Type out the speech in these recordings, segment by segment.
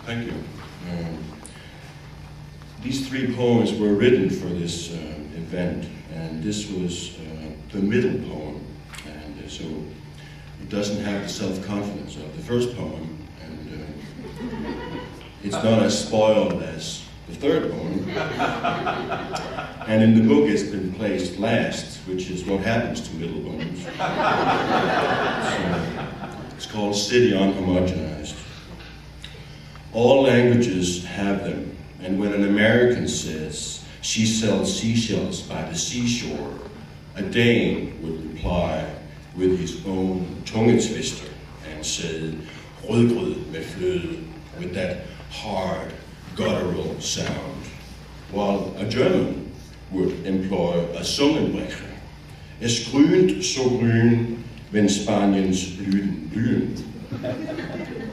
Thank you. These three poems were written for this event, and this was the middle poem, and so it doesn't have the self-confidence of the first poem, and it's not as spoiled as the third poem. And in the book it's been placed last, which is what happens to middle poems. So it's called City Unhomogenized. All languages have them, and when an American says, she sells seashells by the seashore, a Dane would reply with his own tungetwister and say, rødgrød med fløde, with that hard, guttural sound, while a German would employ a Zungenbrecher. Es grünt so grün, wenn Spaniens blühen blühen.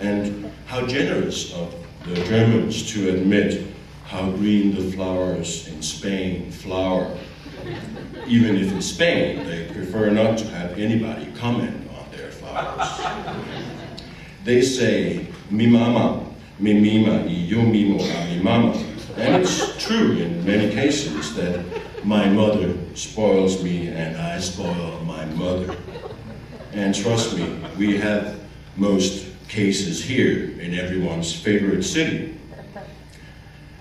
And how generous of the Germans to admit how green the flowers in Spain flower, even if in Spain they prefer not to have anybody comment on their flowers. They say, mi mama, mi mima, y yo mimo a mi mama. And it's true in many cases that my mother spoils me and I spoil my mother. And trust me, we have most cases here in everyone's favorite city.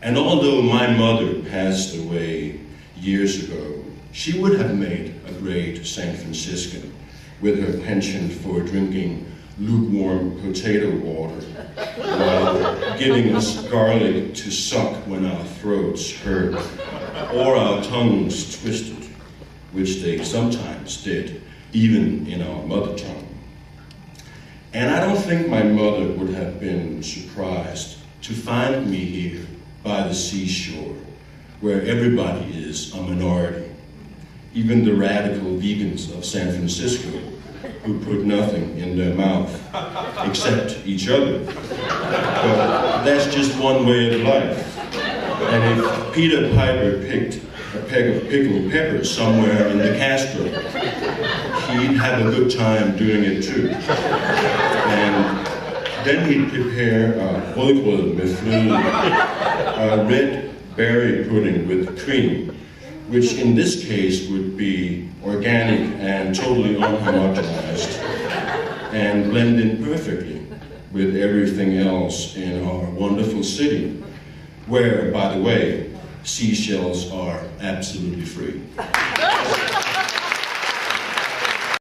And although my mother passed away years ago, she would have made a great San Franciscan with her penchant for drinking lukewarm potato water while giving us garlic to suck when our throats hurt or our tongues twisted, which they sometimes did, even in our mother tongue. And I don't think my mother would have been surprised to find me here by the seashore, where everybody is a minority, even the radical vegans of San Francisco, who put nothing in their mouth except each other. But that's just one way of life. And if Peter Piper picked a peg of pickled peppers somewhere in the Castro, he'd have a good time doing it too. And then he'd prepare rødgrød med fløde, a red berry pudding with cream, which in this case would be organic and totally unhomogenized and blend in perfectly with everything else in our wonderful city, where, by the way, seashells are absolutely free.